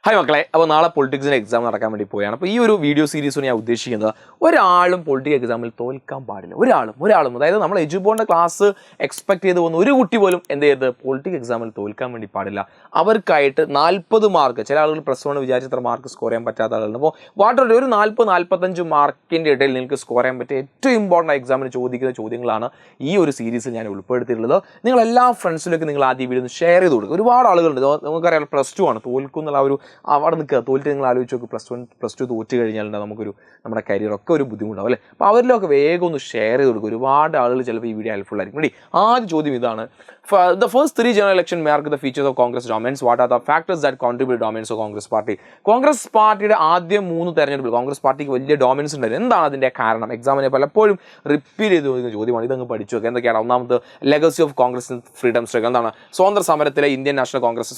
Hi മക്കളെ, അപ്പോൾ നാളെ പൊളിറ്റിക്സിന് എക്സാം നടക്കാൻ വേണ്ടി പോയാണ്. അപ്പോൾ ഈ ഒരു വീഡിയോ സീരീസ് ഞാൻ ഉദ്ദേശിക്കുന്നത് ഒരാളും പൊളിറ്റിക്സ് എക്സാമിൽ തോൽക്കാൻ പാടില്ല. ഒരാളും അതായത് നമ്മൾ എജുബോണിൻ്റെ ക്ലാസ് എക്സ്പെക്ട് ചെയ്ത് പോകുന്ന ഒരു കുട്ടി പോലും എന്ത് ചെയ്ത് പൊളിറ്റിക്സ് എക്സാമിൽ തോൽക്കാൻ വേണ്ടി പാടില്ല. അവർക്കായിട്ട് 40 മാർക്ക്, ചില ആളുകൾ +1 വിചാരിച്ചത്ര മാർക്ക് സ്കോർ ചെയ്യാൻ പറ്റാത്ത ആളുകളുണ്ട്. അപ്പോൾ വാട്ടർ ഒരു 40-45 മാർക്കിൻ്റെ ഇടയിൽ നിങ്ങൾക്ക് സ്കോർ ചെയ്യാൻ പറ്റിയ ഏറ്റവും ഇമ്പോർട്ടൻ്റ് എക്സാമിന് ചോദിക്കുന്ന ചോദ്യങ്ങളാണ് ഈ ഒരു സീരീസിൽ ഞാൻ ഉൾപ്പെടുത്തിയിട്ടുള്ളത്. നിങ്ങൾ എല്ലാ ഫ്രണ്ട്സിലേക്ക് നിങ്ങൾ ആദ്യം വീഡിയോ ഒന്ന് ഷെയർ ചെയ്ത് കൊടുക്കുക. ഒരുപാട് ആളുകളുണ്ട്, നമുക്കറിയാം +2 ആണ്, തോൽക്കുന്നുള്ള ഒരു അവിടെ നിൽക്കുക. തോൽറ്റ് നിങ്ങൾ ആലോചിച്ച് നോക്ക്, +2 തോറ്റ് കഴിഞ്ഞാൽ നമ്മുടെ കരിയറൊക്കെ ഒരു ബുദ്ധിമുട്ടാവും അല്ലേ. അപ്പോൾ അവരിലൊക്കെ വേഗം ഒന്ന് ഷെയർ ചെയ്ത് കൊടുക്കുക. ഒരുപാട് ആളുകൾ ചിലപ്പോൾ ഈ വീഡിയോ ഹെൽപ്ഫുൾ ആയിരിക്കും. റെഡി, ആദ്യ ചോദ്യം ഇതാണ്. The first 3 general election mark the features of Congress dominance. What are the factors that contribute to dominance of Congress party? Congress പാർട്ടിയുടെ ആദ്യ 3 തെരഞ്ഞെടുപ്പിൽ കോൺഗ്രസ് പാർട്ടിക്ക് വലിയ ഡോമിനൻസ് ഉണ്ടായിരുന്നു. എന്താണ് അതിൻ്റെ കാരണം? എക്സാമിനെ പലപ്പോഴും റിപ്പീറ്റ് ചെയ്ത് ചോദിക്കുന്ന ചോദ്യമാണ്. ഇതങ്ങ് പഠിച്ചു വെക്കുക. എന്തൊക്കെയാണ്? ഒന്നാമത് legacy of Congress freedom struggle. എന്താണ്? സ്വാതന്ത്ര്യ സമരത്തിലെ ഇന്ത്യൻ നാഷണൽ കോൺഗ്രസ്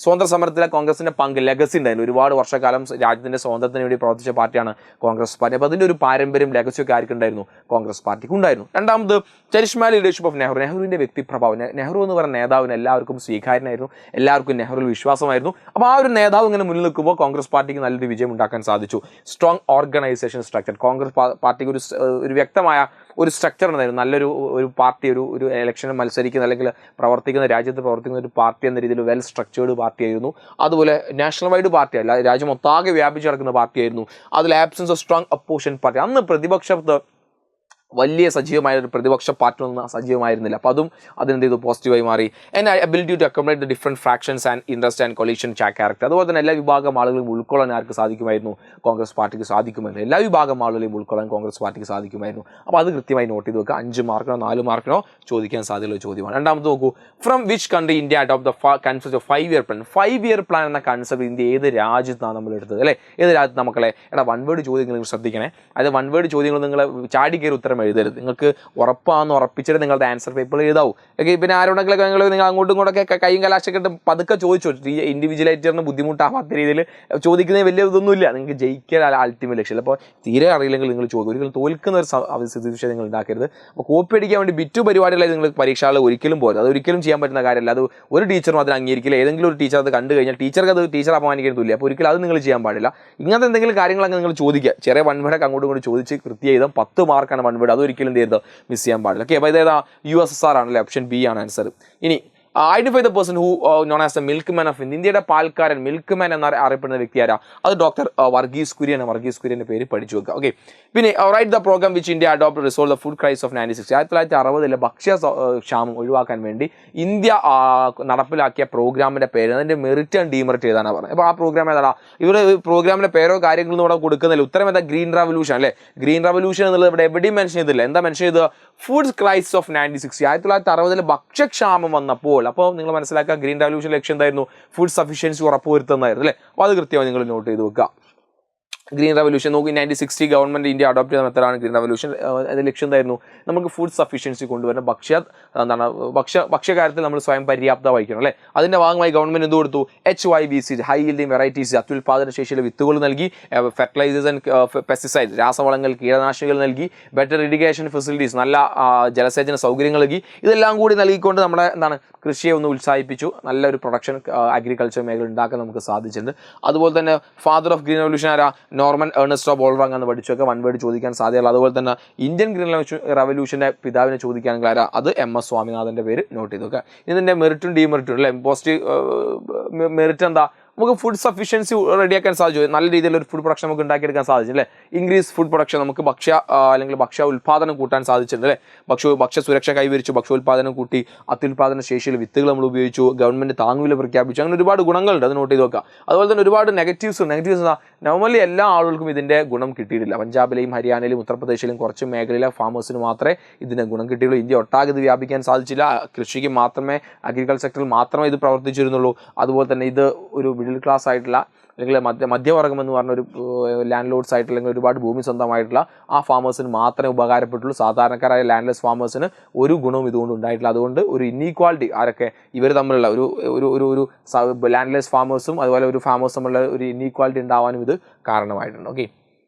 സ്വാതന്ത്ര്യ സമരത്തിലെ കോൺഗ്രസിൻ്റെ പങ്ക്, ലെഗസി ഉണ്ടായിരുന്നു. ഒരുപാട് വർഷക്കാലം രാജ്യത്തിൻ്റെ സ്വാതന്ത്ര്യത്തിന് വേണ്ടി പ്രവർത്തിച്ച പാർട്ടിയാണ് കോൺഗ്രസ് പാർട്ടി. അപ്പോൾ അതിൻ്റെ ഒരു പാരമ്പര്യം, ലെഗസിയൊക്കെ ആർക്കുണ്ടായിരുന്നു? കോൺഗ്രസ് പാർട്ടിക്ക് ഉണ്ടായിരുന്നു. രണ്ടാമത് ചരിഷ്മ ലീഡർഷിപ്പ് ഓഫ് നെഹ്റുവിൻ്റെ വ്യക്തിപ്രഭാവം. നെഹ്റു എന്ന് പറയുന്ന നേതാവിന് എല്ലാവർക്കും സ്വീകാര്യനായിരുന്നു, എല്ലാവർക്കും നെഹ്റുവിൽ വിശ്വാസമായിരുന്നു. അപ്പോൾ ആ ഒരു നേതാവ് ഇങ്ങനെ മുന്നിൽ നിൽക്കുമ്പോൾ കോൺഗ്രസ് പാർട്ടിക്ക് നല്ലൊരു വിജയം ഉണ്ടാക്കാൻ സാധിച്ചു. Strong organisation structure. കോൺഗ്രസ് പാർട്ടിക്ക് ഒരു വ്യക്തമായ ഒരു സ്ട്രക്ചർ ഉണ്ടായിരുന്നു. നല്ലൊരു പാർട്ടി, ഒരു ഇലക്ഷന് മത്സരിക്കുന്ന അല്ലെങ്കിൽ രാജ്യത്ത് പ്രവർത്തിക്കുന്ന ഒരു പാർട്ടി എന്ന രീതിയിൽ വെൽ സ്ട്രക്ചേർഡ് പാർട്ടിയായിരുന്നു. അതുപോലെ നാഷണൽ വൈഡ് പാർട്ടി അല്ല, രാജ്യം ഒട്ടാകെ വ്യാപിച്ചു കിടക്കുന്ന പാർട്ടിയായിരുന്നു. അതിൽ absence of strong opposition party. അന്ന് പ്രതിപക്ഷത്ത് വലിയ സജീവമായ ഒരു പ്രതിപക്ഷ പാർട്ടി ഒന്നും സജീവമായിരുന്നില്ല. അപ്പോൾ അതിനെന്ത് ചെയ്തു? പോസിറ്റീവായി മാറി. And ability to accommodate the different fractions and interest and coalition character. അതുപോലെ തന്നെ എല്ലാ വിഭാഗം ആളുകളും ഉൾക്കൊള്ളാൻ ആർക്ക് സാധിക്കുമായിരുന്നു? കോൺഗ്രസ് പാർട്ടിക്ക് സാധിക്കുമായിരുന്നു. എല്ലാ വിഭാഗം ആളുകളെയും ഉൾക്കൊള്ളാൻ കോൺഗ്രസ് പാർട്ടിക്ക് സാധിക്കുമായിരുന്നു. അപ്പോൾ അത് കൃത്യമായി നോട്ട് ചെയ്ത് വെക്കുക. 5 മാർക്കിനോ 4 മാർക്കിനോ ചോദിക്കാൻ സാധ്യതയുള്ള ചോദ്യമാണ്. രണ്ടാമത് നോക്കൂ, from which country India adopt the concept of 5 year plan. 5 year plan എന്ന കൺസെപ്റ്റ് ഇന്ത്യ ഏത് രാജ്യത്താണ് നമ്മൾ എടുത്തത് അല്ലേ? ഏത് രാജ്യത്ത്? മക്കളെ, വൺ വേർഡ് ചോദ്യങ്ങൾ നിങ്ങൾ ശ്രദ്ധിക്കണേ. അതായത് വൺ വേർഡ് ചോദ്യങ്ങൾ നിങ്ങൾ ചാടിക്കയറി ഉത്തരം എഴുതരുത്. നിങ്ങൾക്ക് ഉറപ്പാണെന്ന് ഉറപ്പിച്ചിട്ട് നിങ്ങളുടെ ആൻസർ പേപ്പർ എഴുതാവും. ഓക്കെ, പിന്നെ ആരോടെങ്കിലും നിങ്ങൾ അങ്ങോട്ടും ഇങ്ങോട്ടൊക്കെ കൈയും കലാശൊക്കെ ഇട്ട് പതുക്കെ ചോദിച്ചു. ഇൻഡിവിജ്വലായിട്ട് ബുദ്ധിമുട്ടാവാത്ത രീതിയിൽ ചോദിക്കുന്നത് വലിയ ഇതൊന്നുമില്ല. നിങ്ങൾക്ക് ജയിക്കാൻ അൾട്ടിമേറ്റ് ലക്ഷ്യം. അപ്പോൾ തീരെ അറിയില്ലെങ്കിൽ നിങ്ങൾ ചോദിക്കും. ഒരിക്കലും തോൽക്കുന്ന ഒരു സിറ്റുവേഷൻ നിങ്ങൾ ഉണ്ടാക്കരുത്. അപ്പോൾ കോപ്പി അടിക്കാൻ വേണ്ടി ബിറ്റു പരിപാടികളായി നിങ്ങൾ പരീക്ഷകൾ ഒരിക്കലും പോലും, അത് ഒരിക്കലും ചെയ്യാൻ പറ്റുന്ന കാര്യമല്ല. അത് ഒരു ടീച്ചറും അതിന് അംഗീകരിക്കില്ല. ഏതെങ്കിലും ഒരു ടീച്ചർ അത് കണ്ടു കഴിഞ്ഞാൽ ടീച്ചർ അപമാനിക്കുന്നില്ല. അപ്പോൾ ഒരിക്കലും അത് നിങ്ങൾ ചെയ്യാൻ പാടില്ല. ഇങ്ങനത്തെ എന്തെങ്കിലും കാര്യങ്ങളൊക്കെ നിങ്ങൾ ചോദിക്കുക. ചെറിയ വൺവേഡൊക്കെ അങ്ങോട്ടും ഇങ്ങോട്ട് ചോദിച്ച് കൃത്യം ചെയ്താൽ 10 മാർക്കാണ് വൺവേഡ്. അതൊരിക്കലും ചെയ്ത് മിസ് ചെയ്യാൻ പാടില്ല. ഓക്കെ, അപ്പോൾ ഇതേതാ? USSR ആണല്ലേ, ഓപ്ഷൻ ബി ആണ് ആൻസർ. ഇനി identify the person who known as the milk man of India. ഇന്ത്യയുടെ പാൽക്കാരൻ, മിൽക്ക് മാൻ എന്ന അറിയപ്പെടുന്ന വ്യക്തി ആരാ? അത് ഡോക്ടർ വർഗീസ് കുര്യൻ. വർഗീസ് കുര്യൻ്റെ പേര് പഠിച്ചു വെക്കുക. ഓക്കെ, പിന്നെ write the programme which India adopt resolve the food crisis of 1960. 1960 ഭക്ഷ്യക്ഷാമം ഒഴിവാക്കാൻ വേണ്ടി ഇന്ത്യ നടപ്പിലാക്കിയ പ്രോഗ്രാമിൻ്റെ പേര്, അതിൻ്റെ മെറിറ്റ് ആൻഡ് ഡീമെറിറ്റ് ചെയ്താണ് പറഞ്ഞത്. അപ്പോൾ ആ പ്രോഗ്രാം ഏതാ? ഇവർ പ്രോഗ്രാമിൻ്റെ പേരോ കാര്യങ്ങളൊന്നും ഇവിടെ കൊടുക്കുന്നില്ല. ഉത്തരം ഏതാ? ഗ്രീൻ റവല്യൂഷൻ അല്ലേ. ഗ്രീൻ റവല്യൂഷൻ എന്നുള്ളത് ഇവിടെ എവിടെയും മെൻഷൻ ചെയ്തില്ല. എന്താ മെൻഷൻ ചെയ്തത്? Food crisis of 1960. 1960 ഭക്ഷ്യക്ഷാമം വന്നപ്പോൾ. അപ്പോൾ നിങ്ങൾ മനസ്സിലാക്കുക, ഗ്രീൻ റവല്യൂഷൻ ലക്ഷ്യം എന്തായിരുന്നു? ഫുഡ് സഫിഷ്യൻസി ഉറപ്പുവരുത്തുന്നതായിരുന്നു അല്ലേ. അപ്പോൾ അത് കൃത്യമായി നിങ്ങൾ നോട്ട് ചെയ്ത് വെക്കുക. ഗ്രീൻ റവല്യൂഷൻ നോക്കി 1960 ഗവൺമെൻറ് ഇന്ത്യ അഡോപ്റ്റ് ചെയ്ത മെത്തഡാണ് ഗ്രീൻ റവല്യൂഷൻ. അതിൻ്റെ ലക്ഷ്യം എന്തായിരുന്നു? നമുക്ക് ഫുഡ് സഫിഷ്യൻസി കൊണ്ടുവരുന്ന ഭക്ഷ്യകാര്യത്തിൽ നമ്മൾ സ്വയം പര്യാപ്ത വഹിക്കണം അല്ലേ. അതിൻ്റെ ഭാഗമായി ഗവൺമെൻറ് എന്ത് കൊടുത്തു? HYVC, ഹൈ യീൽഡിംഗ് വെറൈറ്റീസ്, അത്യുൽപാദന ശേഷിയിലെ വിത്തുകൾ നൽകി. ഫെർട്ടിലൈസേഴ്സ് ആൻഡ് പെസ്റ്റിസൈഡ്, രാസവളങ്ങൾ, കീടനാശിനികൾ നൽകി. ബെറ്റർ ഇറിഗേഷൻ ഫെസിലിറ്റീസ്, നല്ല ജലസേചന സൗകര്യങ്ങൾ നൽകി. ഇതെല്ലാം കൂടി നൽകിക്കൊണ്ട് നമ്മുടെ കൃഷിയെ ഒന്ന് ഉത്സാഹിപ്പിച്ചു. നല്ലൊരു പ്രൊഡക്ഷൻ അഗ്രികൾച്ചർ മേഖല ഉണ്ടാക്കാൻ നമുക്ക് സാധിച്ചിട്ടുണ്ട്. അതുപോലെ തന്നെ ഫാദർ ഓഫ് ഗ്രീൻ റവല്യൂഷൻ ആരാ? നോർമൻ ഏർണസ്റ്റ് ബോൾറാങ് എന്ന് പഠിച്ചൊക്കെ വൺ വേർഡ് ചോദിക്കാൻ സാധ്യതയുള്ള. അതുപോലെ തന്നെ ഇന്ത്യൻ ഗ്രീൻ റവല്യൂഷൻ്റെ പിതാവിനെ ചോദിക്കുകയാണെങ്കിൽ ആരാ? അത് MS സ്വാമിനാഥൻ്റെ പേര് നോട്ട് ചെയ്ത് വെക്കുക. ഇതിൻ്റെ മെറിറ്റും ഡീമെറിറ്റും അല്ലേ. പോസിറ്റീവ് മെറിറ്റ് എന്താ? നമുക്ക് ഫുഡ് സഫിഷ്യൻസി റെഡിയാക്കാൻ സാധിച്ചു. നല്ല രീതിയിലൊരു ഫുഡ് പ്രൊഡക്ഷൻ നമുക്ക് ഉണ്ടാക്കിയെടുക്കാൻ സാധിച്ചു അല്ലേ. ഇൻക്രീസ് ഫുഡ് പ്രൊഡക്ഷൻ, നമുക്ക് ഭക്ഷ്യ ഉൽപ്പാദനം കൂട്ടാൻ സാധിച്ചിട്ടുണ്ട് അല്ലേ. ഭക്ഷ്യ സുരക്ഷ കൈവരിച്ചു, ഭക്ഷ്യോൽപാദനം കൂട്ടി, അത്യുൽപാദന ശേഷിയിൽ വിത്തുകൾ നമ്മൾ ഉപയോഗിച്ചു, ഗവൺമെൻറ് താങ്ങുവില പ്രഖ്യാപിച്ചു. അങ്ങനെ ഒരുപാട് ഗുണങ്ങളുണ്ട്, അത് നോട്ട് ചെയ്ത് വെക്കുക. അതുപോലെ തന്നെ ഒരുപാട് നെഗറ്റീവ്സ് നോർമലി എല്ലാ ആളുകൾക്കും ഇതിൻ്റെ ഗുണം കിട്ടിയിട്ടില്ല. പഞ്ചാബിലെയും ഹരിയാനയിലും ഉത്തർപ്രദേശിലും കുറച്ച് മേഖലയിലെ ഫാമേഴ്സിന് മാത്രമേ ഇതിൻ്റെ ഗുണം കിട്ടിയുള്ളൂ. ഇന്ത്യ ഒട്ടാകെ ഇത് വ്യാപിക്കാൻ സാധിച്ചില്ല. കൃഷിക്ക് മാത്രമേ, അഗ്രികൾച്ചർ സെക്ടറിൽ മാത്രമേ ഇത് പ്രവർത്തിച്ചിരുന്നുള്ളൂ. അതുപോലെ തന്നെ ഇത് ഒരു മിഡിൽ ക്ലാസ് ആയിട്ടുള്ള അല്ലെങ്കിൽ മധ്യവർഗം എന്ന് പറഞ്ഞ ഒരു ലാൻഡ് ലോഡ്സ് ആയിട്ട് അല്ലെങ്കിൽ ഒരുപാട് ഭൂമി സ്വന്തമായിട്ടുള്ള ആ ഫാമേഴ്സിന് മാത്രമേ ഉപകാരപ്പെട്ടുള്ളൂ. സാധാരണക്കാരായ ലാൻഡ്ലെസ് ഫാമേഴ്സിന് ഒരു ഗുണവും ഇതുകൊണ്ട് ഉണ്ടായിട്ടില്ല. അതുകൊണ്ട് ഒരു ഇന്നീക്വാളിറ്റി, ആരൊക്കെ ഇവർ തമ്മിലുള്ള ഒരു ലാൻഡ്ലെസ് ഫാമേഴ്സും അതുപോലെ ഒരു ഫാമേഴ്സ് തമ്മിലുള്ള ഒരു ഇന്നീക്വാളിറ്റി ഉണ്ടാവാനും ഇത് കാരണമായിട്ടുണ്ട്. ഓക്കെ,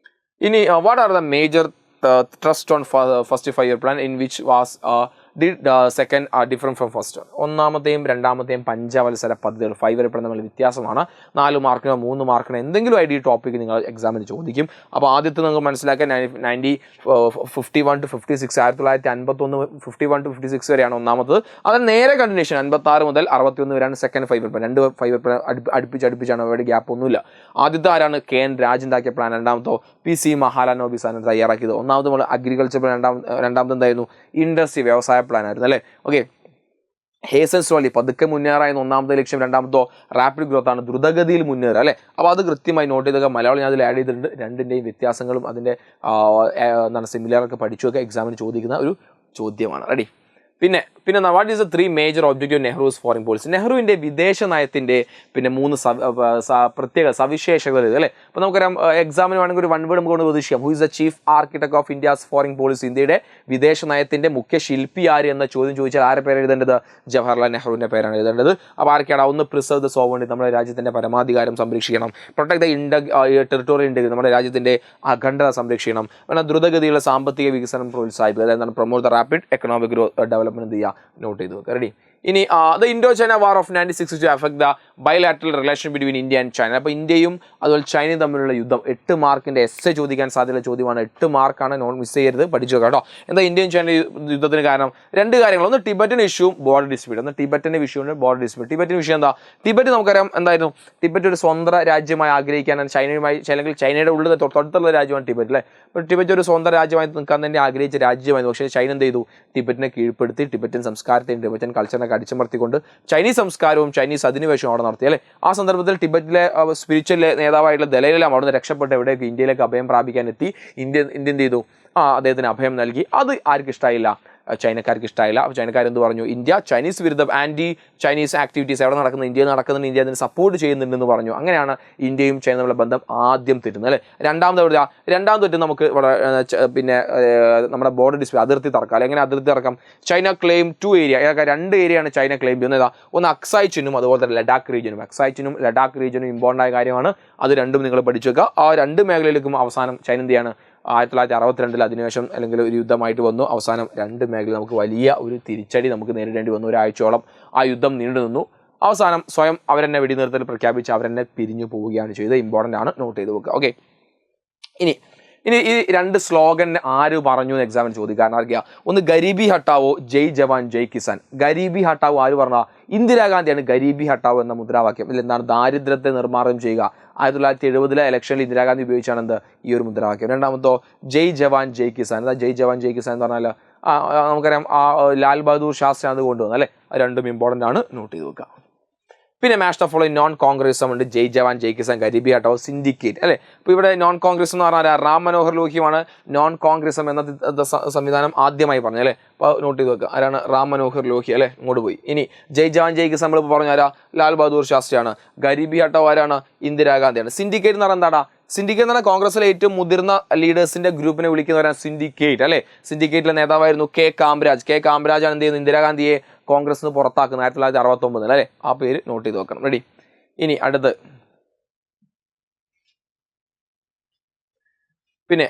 ഇനി what are the major trust on first 5 year plan in which was the second are different from first. ഒന്നാമത്തെയും രണ്ടാമത്തെയും പഞ്ചവത്സര പദ്ധതികൾ 5 വരെപ്പെടുന്ന തമ്മിൽ വ്യത്യാസമാണ്. 4 മാർക്കിനോ 3 മാർക്കിനോ എന്തെങ്കിലും ഐ ഡി ടോപ്പിക്ക് നിങ്ങൾ എക്സാമിന് ചോദിക്കും. അപ്പോൾ ആദ്യത്തെ നിങ്ങൾക്ക് മനസ്സിലാക്കാൻ 51 to 56 1951 51 to 56 വരെയാണ് ഒന്നാമത്തത്. അതിന് നേരെ കണ്ടിന്യൂഷൻ 56 മുതൽ 61 വരെയാണ് സെക്കൻഡ് 5 പേപ്പർ. 2 5 പേപ്പർ അടുപ്പിച്ചാണ്, അവിടെ ഗ്യാപ്പ് ഒന്നുമില്ല. ആദ്യത്തെ ആരാണ്? KN രാജ് ഉണ്ടാക്കിയ പ്ലാൻ. രണ്ടാമത്തോ PC മഹാലാനോബിസാണ് തയ്യാറാക്കിയത്. ഒന്നാമത് നമ്മൾ അഗ്രികൾച്ചർ പ്ലാൻ, രണ്ടാമത് എന്തായിരുന്നു? ഇൻഡസ്ട്രി വ്യവസായ പ്ലാൻ ആയിരുന്നു അല്ലേ. ഓക്കെ, ഹേസൻ സ്ലോലി പതുക്കെ മുന്നേറായിരുന്നു ഒന്നാമത്തെ ലക്ഷ്യം. രണ്ടാമത്തോ റാപ്പിഡ് ഗ്രോത്ത് ആണ്, ദ്രുതഗതിയിൽ മുന്നേറുക അല്ലേ. അപ്പോൾ അത് കൃത്യമായി നോട്ട് ചെയ്തൊക്കെ മലയാളം ഞാൻ അതിൽ ആഡ് ചെയ്തിട്ടുണ്ട്. രണ്ടിൻ്റെയും വ്യത്യാസങ്ങളും അതിൻ്റെ സിമിലറൊക്കെ പഠിച്ചുമൊക്കെ എക്സാമിന് ചോദിക്കുന്ന ഒരു ചോദ്യമാണ്. റെഡി. പിന്നെ what is the 3 major objective Nehru's foreign policy? നെഹ്റുവിൻ്റെ വിദേശ നയത്തിൻ്റെ 3 പ്രത്യേക സവിശേഷതകൾ ഇത് അല്ലേ. അപ്പോൾ നമുക്കറിയാം എക്സാമിന് വേണമെങ്കിൽ ഒരു 1 വേർഡ് നമുക്ക് പ്രതീക്ഷിക്കാം. Who is the chief architect of India's foreign policy? ഇന്ത്യയുടെ വിദേശ നയത്തിൻ്റെ മുഖ്യ ശില്പി ആര് എന്ന ചോദ്യം ചോദിച്ചാൽ ആരെ പേര് എഴുതേണ്ടത്? ജവഹർലാൽ നെഹ്റുവിൻ്റെ പേരാണ് എഴുതേണ്ടത്. അപ്പോൾ ആർക്കാണ്? ഒന്ന് പ്രിസർവ് ദ സോവറിറ്റി, നമ്മുടെ രാജ്യത്തിൻ്റെ പരമാധികാരം സംരക്ഷിക്കണം. പ്രൊട്ടക്ട് ദ ടെറിട്ടോറിയൽ ഇൻറ്റഗ്രിറ്റി, നമ്മുടെ രാജ്യത്തിൻ്റെ അഖണ്ഡത സംരക്ഷിക്കണം. പിന്നെ ദ്രുതഗതിയുള്ള സാമ്പത്തിക വികസനം പ്രോത്സാഹിപ്പിക്കുക, അതായത് promote the rapid economic development എന്ത് ചെയ്യുക? നോട്ട് ചെയ്ത് വെക്കുക. റെഡി. ഇനി the Indo China war of 1962 affect the bilateral relation between India and China. അപ്പോൾ ഇന്ത്യയും അതുപോലെ ചൈനയും തമ്മിലുള്ള യുദ്ധം 8 മാർക്കിൻ്റെ എസ്സേ ചോദിക്കാൻ സാധ്യതയുള്ള ചോദ്യമാണ്. 8 മാർക്കാണ്, നോൺ മിസ് ചെയ്യരുത്, പഠിച്ചു വെക്കാം കേട്ടോ. എന്താ ഇന്ത്യയും ചൈന യുദ്ധത്തിന് കാരണം? 2 കാര്യങ്ങൾ. ഒന്ന് ടിബറ്റൻ ഇഷ്യൂ, ബോർഡർ ഡിസ്പ്യൂട്ട്. ഒന്ന് ടിബറ്റൻ്റെ ഇഷ്യൂണ്ട് ബോർഡർ ഡിസ്പ്യൂട്ട്. ടിബറ്റൻ വിഷയം എന്താ? ടിബറ്റ് നമുക്കറിയാം എന്തായിരുന്നു? ടിബറ്റ് ഒരു സ്വതന്ത്ര രാജ്യമായി ആഗ്രഹിക്കാനാണ് ചൈനയുമായി, അല്ലെങ്കിൽ ചൈനയുടെ ഉള്ളിൽ തൊട്ടടുത്തുള്ള രാജ്യമാണ് ടിബറ്റ് അല്ലേ. അപ്പോൾ ടിബറ്റ് ഒരു സ്വതന്ത്ര രാജ്യമായി നിൽക്കാൻ തന്നെ ആഗ്രഹിച്ച രാജ്യമായിരുന്നു. പക്ഷേ ചൈന എന്ത് ചെയ്തു? ടിബറ്റിനെ കീഴ്പ്പെടുത്തി ടിബറ്റൻ സംസ്കാരത്തെയും ടിബറ്റൻ കൾച്ചറിനെ അടിച്ചമർത്തിക്കൊണ്ട് ചൈനീസ് സംസ്കാരവും ചൈനീസ് അധിനിവേശവും അവിടെ നടത്തി അല്ലേ. ആ സന്ദർഭത്തിൽ ടിബറ്റിലെ സ്പിരിച്വൽ നേതാവായിട്ടുള്ള ദലൈലാമ അവിടെ നിന്ന് രക്ഷപ്പെട്ട് എവിടേക്ക് ഇന്ത്യയിലേക്ക് അഭയം പ്രാപിക്കാൻ എത്തി. ഇന്ത്യ എന്ത് ചെയ്തു? അദ്ദേഹത്തിന് അഭയം നൽകി. അത് ആർക്കും ഇഷ്ടമായില്ല, ചൈനക്കാർക്ക് ഇഷ്ടമായില്ല. അപ്പോൾ ചൈനക്കാർ എന്ത് പറഞ്ഞു? ഇന്ത്യ ചൈനീസ് വിരുദ്ധ ആൻറ്റി ചൈനീസ് ആക്ടിവിറ്റീസ് എവിടെ നടക്കുന്നത്? ഇന്ത്യയിൽ നടക്കുന്നുണ്ട്, ഇന്ത്യ അതിന് സപ്പോർട്ട് ചെയ്യുന്നുണ്ടെന്ന് പറഞ്ഞു. അങ്ങനെയാണ് ഇന്ത്യയും ചൈന തമ്മിലുള്ള ബന്ധം ആദ്യം തെറ്റുന്നത് അല്ലേ. രണ്ടാമത് തെറ്റ് നമുക്ക് ഇവിടെ നമ്മുടെ ബോർഡർ ഡിസ്പ്യൂട്ട്, അതിർത്തി തർക്കം അല്ലെ. എങ്ങനെ അതിർത്തി തർക്കം? ചൈന ക്ലെയിം 2 ഏരിയ, 2 ഏരിയയാണ് ചൈന ക്ലെയിം ചെയ്യുന്നത്. ഒന്ന് അക്സായ് ചിനും അതുപോലെ തന്നെ ലഡാക്ക് റീജിയനും. അക്സായ് ചിനും ലഡാക്ക് റീജിയനും ഇമ്പോർട്ടൻ്റ് ആയ കാര്യമാണ്. അത് രണ്ടും നിങ്ങൾ പഠിച്ചു വെക്കുക. ആ 2 മേഖലയിലേക്കും അവസാനം ചൈന എന്ത് ചെയ്യാണ്? 1962 അധിനിവേശം അല്ലെങ്കിൽ ഒരു യുദ്ധമായിട്ട് വന്നു. അവസാനം 2 മേഖല നമുക്ക് വലിയ ഒരു തിരിച്ചടി നമുക്ക് നേരിടേണ്ടി വന്നു. ഒരാഴ്ചയോളം ആ യുദ്ധം നീണ്ടു നിന്നു. അവസാനം സ്വയം അവരെന്നെ വെടിനിർത്തൽ പ്രഖ്യാപിച്ച് അവരെന്നെ പിരിഞ്ഞു പോവുകയാണ് ചെയ്തത്. ഇമ്പോർട്ടൻ്റ് ആണ്, നോട്ട് ചെയ്ത് വെക്കുക. ഓക്കെ, ഇനി ഈ 2 സ്ലോഗൻ ആര് പറഞ്ഞു എന്ന് എക്സാമിന് ചോദിക്കാൻ അറിയാം. ഒന്ന് ഗരീബി ഹട്ടാവോ, ജയ് ജവാൻ ജയ് കിസാൻ. ഗരീബി ഹട്ടാവോ ആര് പറഞ്ഞ? ഇന്ദിരാഗാന്ധിയാണ് ഗരീബി ഹട്ടാവോ എന്ന മുദ്രാവാക്യം. ഇതിൽ എന്താണ്? ദാരിദ്ര്യത്തെ നിർമ്മാർജ്ജനം ചെയ്യുക. 1970 ഇലക്ഷനിൽ ഇന്ദിരാഗാന്ധി ഉപയോഗിച്ചാണ് എന്ത്? ഈ ഒരു മുദ്രാവാക്യം. രണ്ടാമത്തോ ജയ് ജവാൻ ജയ് കിസാൻ. എന്താ ജയ് ജവാൻ ജയ് കിസാൻ എന്ന് പറഞ്ഞാൽ നമുക്കറിയാം ലാൽ ബഹദൂർ ശാസ്ത്രി അത് കൊണ്ടുവന്നു അല്ലേ. അത് രണ്ടും ഇമ്പോർട്ടൻ്റ് ആണ്, നോട്ട് ചെയ്ത് വെക്കുക. പിന്നെ മാച്ച് ദ ഫോളോയിങ് നോൺ കോൺഗ്രസം ഉണ്ട്. ജയ് ജവാൻ ജയ് കിസാൻ, ഗരീബി ഹട്ടാവോ, സിൻഡിക്കേറ്റ് അല്ലേ. അപ്പോൾ ഇവിടെ നോൺ കോൺഗ്രസ് എന്ന് പറഞ്ഞാൽ റാം മനോഹർ ലോഹിയാണ് നോൺ കോൺഗ്രസം എന്ന സംവിധാനം ആദ്യമായി പറഞ്ഞു അല്ലേ. അപ്പോൾ നോട്ട് ചെയ്ത് വെക്കുക. ആരാണ്? റാം മനോഹർ ലോഹി അല്ലേ. ഇങ്ങോട്ട് പോയി. ഇനി ജയ് ജവാൻ ജയ് കിസാൻ നമ്മൾ പറഞ്ഞു ആരാ? ലാൽ ബഹദൂർ ശാസ്ത്രിയാണ്. ഗരീബി ഹട്ടാവോ ആരാണ്? ഇന്ദിരാഗാന്ധിയാണ്. സിൻഡിക്കേറ്റ് എന്ന് പറഞ്ഞാൽ എന്താടാ? സിൻഡിക്കേറ്റ് എന്ന് പറഞ്ഞാൽ കോൺഗ്രസിലെ ഏറ്റവും മുതിർന്ന ലീഡേഴ്സിന്റെ ഗ്രൂപ്പിനെ വിളിക്കുന്നവരാണ് സിൻഡിക്കേറ്റ് അല്ലേ. സിൻഡിക്കേറ്റിലെ നേതാവായിരുന്നു കെ കാംരാജ്. കെ കാംരാജാണ് എന്ത് ചെയ്യുന്നത്? ഇന്ദിരാഗാന്ധിയെ കോൺഗ്രസ് നിന്ന് പുറത്താക്കുന്നത് 1969 അല്ലേ. ആ പേര് നോട്ട് ചെയ്ത് വെക്കണം. റെഡി. ഇനി അടുത്ത് പിന്നെ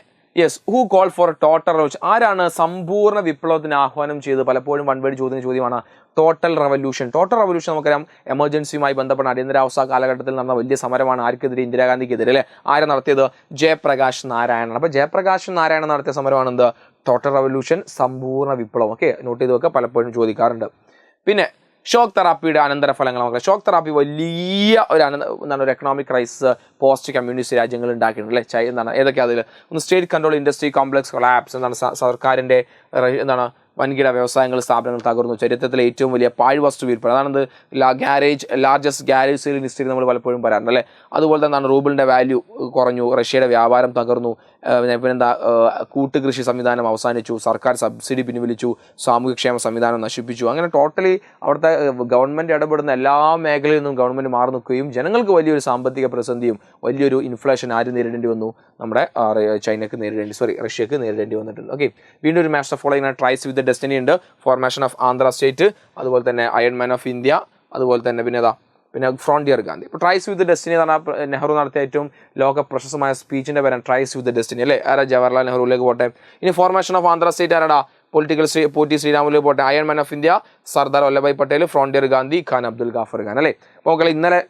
who call for total revolution? ആരാണ് സമ്പൂർണ്ണ വിപ്ലവത്തിന് ആഹ്വാനം ചെയ്ത്? പലപ്പോഴും 1 വേർഡ് ചോദ്യമാണ് ടോട്ടൽ റെവല്യൂഷൻ. ടോട്ടൽ റെവല്യൂഷൻ നമുക്കറിയാം എമർജൻസിയുമായി ബന്ധപ്പെട്ട അടിയന്തരാവസ്ഥ കാലഘട്ടത്തിൽ നടന്ന വലിയ സമരമാണ്. ആർക്കെതിരെ? ഇന്ദിരാഗാന്ധിക്കെതിരെ അല്ലേ. ആരെ നടത്തിയത്? ജയപ്രകാശ് നാരായണൻ. അപ്പോൾ ജയപ്രകാശ് നാരായണൻ നടത്തിയ സമരമാണ് എന്ത്? ടോട്ടൽ റെവല്യൂഷൻ, സമ്പൂർണ്ണ വിപ്ലവം. ഓക്കെ, നോട്ട് ചെയ്ത് വെക്കുക, പലപ്പോഴും ചോദിക്കാറുണ്ട്. പിന്നെ ഷോക്ക് തെറാപ്പിയുടെ അനന്തരഫലങ്ങൾ നമുക്ക്. ഷോക്ക് തെറാപ്പി വലിയ ഒരു എക്കണോമിക് ക്രൈസിസ് പോസ്റ്റ് കമ്മ്യൂണിസ്റ്റ് രാജ്യങ്ങൾ ഉണ്ടാക്കിയിട്ടുണ്ട് അല്ലേ. ഏതൊക്കെയാണ് അതിൽ? ഒന്ന് state control industry complex collapse. സർക്കാരിൻ്റെ വൻകിട വ്യവസായങ്ങൾ, സ്ഥാപനങ്ങൾ തകർന്നു. ചരിത്രത്തിലെ ഏറ്റവും വലിയ പാഴ്വസ്തു വിൽപ്പന. അതാണത് ലാർജസ്റ്റ് ഗാരേജ് സെയിൽ ഹിസ്റ്ററി നമ്മൾ പലപ്പോഴും പറയാറുണ്ട് അല്ലേ. അതുപോലെ തന്നെ റൂബിളിൻ്റെ വാല്യൂ കുറഞ്ഞു. റഷ്യയുടെ വ്യാപാരം തകർന്നു. പിന്നെന്താ? കൂട്ടുകൃഷി സംവിധാനം അവസാനിച്ചു. സർക്കാർ സബ്സിഡി പിൻവലിച്ചു. സാമൂഹ്യക്ഷേമ സംവിധാനം നശിപ്പിച്ചു. അങ്ങനെ ടോട്ടലി അവിടുത്തെ ഗവൺമെൻറ് ഇടപെടുന്ന എല്ലാ മേഖലയിൽ നിന്നും ഗവൺമെൻറ് മാറി നിൽക്കുകയും ജനങ്ങൾക്ക് വലിയൊരു സാമ്പത്തിക പ്രതിസന്ധിയും വലിയൊരു ഇൻഫ്ലേഷൻ ആര് നേരിടേണ്ടി വന്നു? നമ്മുടെ റഷ്യക്ക് നേരിടേണ്ടി വന്നിട്ടുണ്ട്. ഓക്കെ, വീണ്ടും ഒരു match following tryst with destiny ഉണ്ട്. ഫോർമേഷൻ ഓഫ് ആന്ധ്ര സ്റ്റേറ്റ്, അതുപോലെ തന്നെ അയൺ മാൻ ഓഫ് ഇന്ത്യ, അതുപോലെ തന്നെ പിന്നെ ഫ്രോണ്ടിയർ ഗാന്ധി. ഇപ്പോൾ ട്രൈസ് വിത്ത് ഡെസ്റ്റിനി എന്ന് പറഞ്ഞാൽ നെഹ്റു നടത്തിയ ഏറ്റവും ലോക പ്രശസ്തമായ സ്പീച്ചിൻ്റെ പേരാണ് ട്രൈസ് വിത്ത് ഡെസ്റ്റിനി അല്ലേ. ആരാ? ജവഹർലാൽ നെഹ്റുവിലേക്ക് പോട്ടെ. ഇനി ഫോർമേഷൻ ഓഫ് ആന്ധ്ര സ്റ്റേറ്റ് ആരാടാ? പൊളിറ്റിക്കൽ പോറ്റി ശ്രീരാമുലു പോട്ടെ, iron man of India Sardar Vallabhbhai Patel, frontier Gandhi, Khan Abdul Ghaffar Khan അല്ലേ. അപ്പോൾ മക്കളെ ഇന്നലെ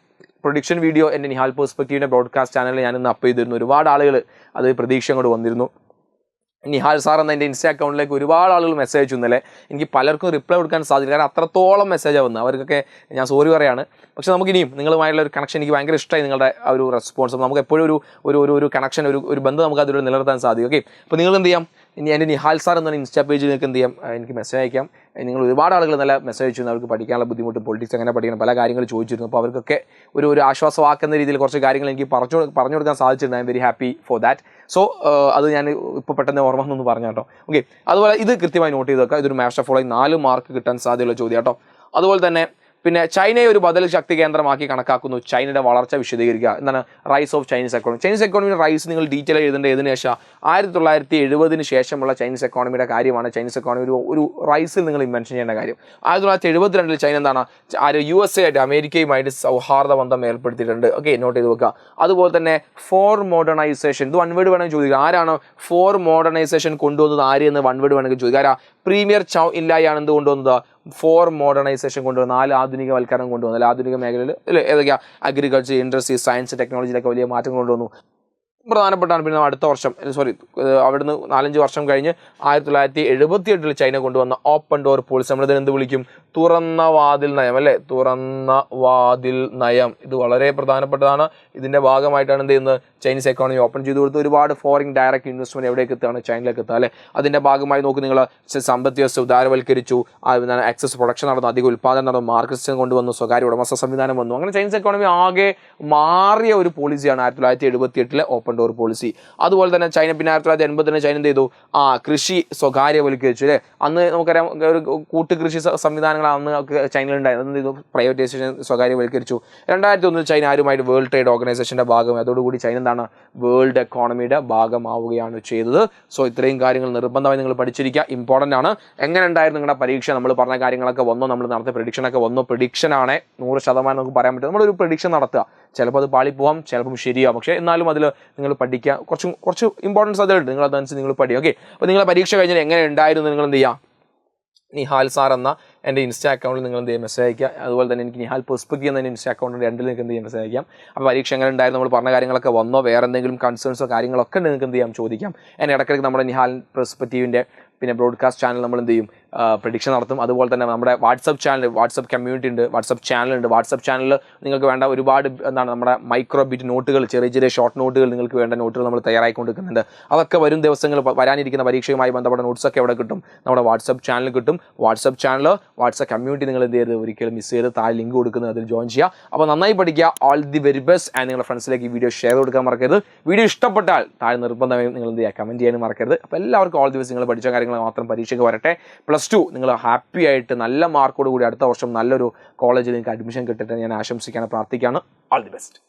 പ്രൊഡിക്ഷൻ വീഡിയോ എൻ്റെ നിഹാൽ പെർസ്പെക്റ്റീവിൻ്റെ ബ്രോഡ്കാസ്റ്റ് ചാനലിൽ ഞാൻ ഇന്ന് അപ്പ് ചെയ്തിരുന്നു. ഒരുപാട് ആളുകൾ അത് പ്രതീക്ഷ കൊണ്ട് വന്നിരുന്നു. നിഹാൽ സാർ എന്ന എൻ്റെ ഇൻസ്റ്റാ അക്കൗണ്ടിലേക്ക് ഒരുപാട് ആളുകൾ മെസ്സേജ് അയച്ചു ഇന്നലെ. എനിക്ക് പലർക്കും റിപ്ലൈ കൊടുക്കാൻ സാധിക്കില്ല, കാരണം അത്രത്തോളം മെസ്സേജാണ് വന്നത്. അവർക്കൊക്കെ ഞാൻ സോറി പറയാണ്. പക്ഷേ നമുക്കിനിയും നിങ്ങളുമായുള്ള ഒരു കണക്ഷൻ എനിക്ക് ഭയങ്കര ഇഷ്ടമായി, നിങ്ങളുടെ ആ ഒരു റെസ്പോൺസ്. നമുക്ക് എപ്പോഴും ഒരു കണക്ഷൻ, ഒരു ബന്ധം നമുക്ക് അതിലൂടെ നിലനിർത്താൻ സാധിക്കും. ഓക്കെ, അപ്പോൾ നിങ്ങൾക്ക് എന്ത് ചെയ്യാം, ഇനി എൻ്റെ നിഹാൽ സാർ എന്ന ഇൻസ്റ്റാ പേജിൽ നിങ്ങൾക്ക് എന്ത് ചെയ്യാം, എനിക്ക് മെസ്സേജ് അയക്കാം. നിങ്ങൾ ഒരുപാട് ആളുകൾ നല്ല മെസ്സേജ് അയച്ചു, അവർക്ക് പഠിക്കാനുള്ള ബുദ്ധിമുട്ട്, പൊളിറ്റിക്സ് എങ്ങനെ പഠിക്കണം, പല കാര്യങ്ങൾ ചോദിച്ചിരുന്നു. അപ്പോൾ അവർക്കൊക്കെ ഒരു ആശ്വാസമാക്കുന്ന രീതിയിൽ കുറച്ച് കാര്യങ്ങൾ എനിക്ക് പറഞ്ഞു കൊടുക്കാൻ സാധിച്ചിട്ടുണ്ട്. I am very happy for that. So അത് ഞാൻ ഇപ്പോൾ പെട്ടെന്ന് ഓർമ്മ എന്നൊന്ന് പറഞ്ഞു കേട്ടോ. ഓക്കെ, അതുപോലെ ഇത് കൃത്യമായി നോട്ട് ചെയ്ത് വെക്കുക. ഇതൊരു മാച്ച് ഓഫ് ഫോളോയിങ് 4 മാർക്ക് കിട്ടാൻ സാധ്യതയുള്ള ചോദ്യം കേട്ടോ. അതുപോലെ തന്നെ പിന്നെ ചൈനയെ ഒരു ബദൽ ശക്തി കേന്ദ്രമാക്കി കണക്കാക്കുന്നു, ചൈനയുടെ വളർച്ച വിശദീകരിക്കുക. എന്താണ് rise of Chinese economy. Chinese എക്കോണമിയുടെ റൈസ് നിങ്ങൾ ഡീറ്റെയിൽ എഴുതേണ്ട ഏതിനു ശേഷം 1970 ശേഷമുള്ള ചൈനീസ് എക്കോണമിയുടെ കാര്യമാണ്. ചൈനീസ് എക്കോണമി ഒരു റൈസിൽ നിങ്ങൾ മെൻഷൻ ചെയ്യേണ്ട കാര്യം. 1972 ചൈന എന്താണ് USA ആയിട്ട് അമേരിക്കയുമായിട്ട് സൗഹാർദ്ദ ബന്ധം ഏർപ്പെടുത്തിയിട്ടുണ്ട്. ഓക്കെ, നോട്ട് ചെയ്ത് വെക്കുക. അതുപോലെ തന്നെ ഫോർ മോഡേണൈസേഷൻ, ഇത് വൺ വേർഡ് വേണമെങ്കിൽ ചോദിക്കുക. ആരാണ് ഫോർ മോഡേണൈസേഷൻ കൊണ്ടുവന്നത്, ആര് എന്ന് വൺ വേർഡ് വേണമെങ്കിൽ ചോദിക്കുക. ആരാ പ്രീമിയർ ചൗ ഇല്ലായാണ് എന്ത് കൊണ്ടുവന്നത്, ഫോർ മോഡേണൈസേഷൻ കൊണ്ടുവന്നത്, 4 ആധുനികവൽക്കരണം കൊണ്ടുവന്നത്. ആധുനിക മേഖലയിൽ ഏതൊക്കെയാ, അഗ്രികൾച്ചർ, ഇൻഡസ്ട്രി, സയൻസ്, ടെക്നോളജിയിലൊക്കെ വലിയ മാറ്റം കൊണ്ടുവന്നു. പ്രധാനപ്പെട്ടാണ്. പിന്നെ അടുത്ത വർഷം അവിടുന്ന് 4-5 വർഷം കഴിഞ്ഞ് 1978 ചൈന കൊണ്ടുവന്ന ഓപ്പൺ ഡോർ പോളിസി. നമ്മളിതിന് എന്ത് വിളിക്കും, തുറന്ന വാതിൽ നയം അല്ലേ, തുറന്ന വാതിൽ നയം. ഇത് വളരെ പ്രധാനപ്പെട്ടതാണ്. ഇതിൻ്റെ ഭാഗമായിട്ടാണ് എന്ത് ചെയ്യുന്നത്, ചൈനീസ് എക്കോണമി ഓപ്പൺ ചെയ്ത് കൊടുത്ത് ഒരുപാട് ഫോറിൻ ഡയറക്റ്റ് ഇൻവെസ്റ്റ്മെൻറ്റ് എവിടേക്ക് എത്തുകയാണ്, ചൈനയിലേക്ക് എത്തുക അല്ലേ. അതിൻ്റെ ഭാഗമായി നോക്കി നിങ്ങൾ സമ്പദ് വ്യവസ്ഥ ഉദാരവൽക്കരിച്ചു, എക്സസ് പ്രൊഡക്ഷൻ നടന്നു, അധികം ഉൽപ്പാദനം നടന്നു, മാർക്കറ്റ് സിസ്റ്റം കൊണ്ടുവന്നു, സ്വകാര്യ ഉടമസ്ഥ സംവിധാനം വന്നു. അങ്ങനെ ചൈനീസ് എക്കോണമി ആകെ മാറിയ ഒരു പോളിസിയാണ് 1978 ഓപ്പൺ ഡോർ പോളിസി. അതുപോലെ തന്നെ ചൈന പിന്നെ 1980 ചൈന എന്ത് ചെയ്തു, കൃഷി സ്വകാര്യവൽക്കരിച്ചു അല്ലേ. അന്ന് നമുക്കറിയാം ഒരു കൂട്ടുകൃഷി സംവിധാനങ്ങൾ അന്ന് ചൈനയിൽ ഉണ്ടായിരുന്നു. എന്ത് ചെയ്തു, പ്രൈവറ്റൈസേഷൻ, സ്വകാര്യവൽക്കരിച്ചു. 2001 ചൈന ആരുമായിട്ട് വേൾഡ് ട്രേഡ് ഓർഗനൈസേഷൻ്റെ ഭാഗമായി. അതോടുകൂടി ചൈന എന്താണ്, വേൾഡ് എക്കോണമിയുടെ ഭാഗമാവുകയാണ് ചെയ്തത്. സോ ഇത്രയും കാര്യങ്ങൾ നിർബന്ധമായി നിങ്ങൾ പഠിച്ചിരിക്കുക, ഇമ്പോർട്ടൻ്റ് ആണ്. എങ്ങനെ ഉണ്ടായിരുന്നു നിങ്ങളുടെ പരീക്ഷ, നമ്മൾ പറഞ്ഞ കാര്യങ്ങളൊക്കെ വന്നോ, നമ്മൾ നടത്തിയ പ്രഡിക്ഷനൊക്കെ വന്നോ. പ്രഡിക്ഷനാണ് 100% നമുക്ക് പറയാൻ പറ്റും. നമ്മളൊരു പ്രഡിക്ഷൻ നടത്തുക, ചിലപ്പോൾ അത് പാളിപ്പോവാം, ചിലപ്പം ശരിയാവും. പക്ഷേ എന്നാലും അതിൽ നിങ്ങൾ പഠിക്കുക, കുറച്ച് ഇമ്പോർട്ടൻസ് അതുണ്ട്, നിങ്ങൾ അതനുസരിച്ച് നിങ്ങൾ പഠിക്കുക. ഓക്കെ, അപ്പോൾ നിങ്ങളെ പരീക്ഷ കഴിഞ്ഞാൽ എങ്ങനെ ഉണ്ടായിരുന്നു നിങ്ങൾ എന്ത് ചെയ്യുക, നിഹാൽ സാർ എന്ന എൻ്റെ ഇൻസ്റ്റാ അക്കൗണ്ടിൽ നിങ്ങൾ എന്ത് ചെയ്യുക, മെസ്സേജ് അയക്കുക. അതുപോലെ തന്നെ എനിക്ക് നിഹാൽ പെർസ്പെക്റ്റീവ് എന്ന ഇൻസ്റ്റാ അക്കൗണ്ടിൽ രണ്ടിൽ നിങ്ങൾക്ക് എന്ത് ചെയ്യാം, മെസ്സേജ് അയക്കാം. അപ്പോൾ പരീക്ഷ എങ്ങനെ ഉണ്ടായിരുന്നു, നമ്മൾ പറഞ്ഞ കാര്യങ്ങളൊക്കെ വന്നോ, വേറെ എന്തെങ്കിലും കൺസേൺസോ കാര്യങ്ങളൊക്കെ നിങ്ങൾക്ക് എന്ത് ചെയ്യാം, ചോദിക്കാം. അതിന് ഇടയ്ക്കിടയ്ക്ക് നമ്മുടെ നിഹാൽ പെർസ്പെക്റ്റീവിൻ്റെ പിന്നെ ബ്രോഡ്കാസ്റ്റ് ചാനൽ നമ്മൾ എന്ത് ചെയ്യും, പ്രഡിക്ഷൻ നടത്തും. അതുപോലെ തന്നെ നമ്മുടെ വാട്സപ്പ് ചാനൽ, വാട്സപ്പ് കമ്മ്യൂണിറ്റി ഉണ്ട്, വാട്സപ്പ് ചാനലുണ്ട്. വാട്സപ്പ് ചാനലിൽ നിങ്ങൾക്ക് വേണ്ട ഒരുപാട് നമ്മുടെ മൈക്രോ ബിറ്റ് നോട്ടുകൾ, ചെറിയ ഷോർട്ട് നോട്ടുകൾ, നിങ്ങൾക്ക് വേണ്ട നോട്ടുകൾ നമ്മൾ തയ്യാറായിക്കൊണ്ടിരിക്കുന്നുണ്ട്. അതൊക്കെ വരും ദിവസങ്ങൾ വരാനിരിക്കുന്ന പരീക്ഷയുമായി ബന്ധപ്പെട്ട നോട്ട്സൊക്കെ എവിടെ കിട്ടും, നമ്മുടെ വാട്സപ്പ് ചാനൽ കിട്ടും. വാട്സപ്പ് ചാനൽ, വാട്സപ്പ് കമ്മ്യൂണിറ്റി നിങ്ങൾ എന്ത് ചെയ്യരുത്, ഒരിക്കലും മിസ് ചെയ്ത് താഴെ ലിങ്ക് കൊടുക്കുന്നത്, അതിൽ ജോയിൻ ചെയ്യുക. അപ്പോൾ നന്നായി പഠിക്കുക. All the very best. And നിങ്ങളുടെ ഫ്രണ്ട്സിലേക്ക് ഈ വീഡിയോ ഷെയർ കൊടുക്കാൻ മറക്കരുത്. വീഡിയോ ഇഷ്ടപ്പെട്ടാൽ താഴെ നിർബന്ധമായും നിങ്ങൾ എന്ത് ചെയ്യുക, കമൻറ്റ് ചെയ്യാനും മറക്കരുത്. അപ്പോൾ എല്ലാവർക്കും ഓൾ ദി ബെസ്റ്റ്. നിങ്ങൾ പഠിച്ച കാര്യങ്ങൾ മാത്രം പരീക്ഷയ്ക്ക് വരട്ടെ. +2 നിങ്ങൾ ഹാപ്പി ആയിട്ട് നല്ല മാർക്കോട് കൂടി അടുത്ത വർഷം നല്ലൊരു കോളേജിൽ നിങ്ങൾക്ക് അഡ്മിഷൻ കിട്ടട്ടെ ഞാൻ ആശംസിക്കാനും പ്രാർത്ഥിക്കുകയാണ്. All the best.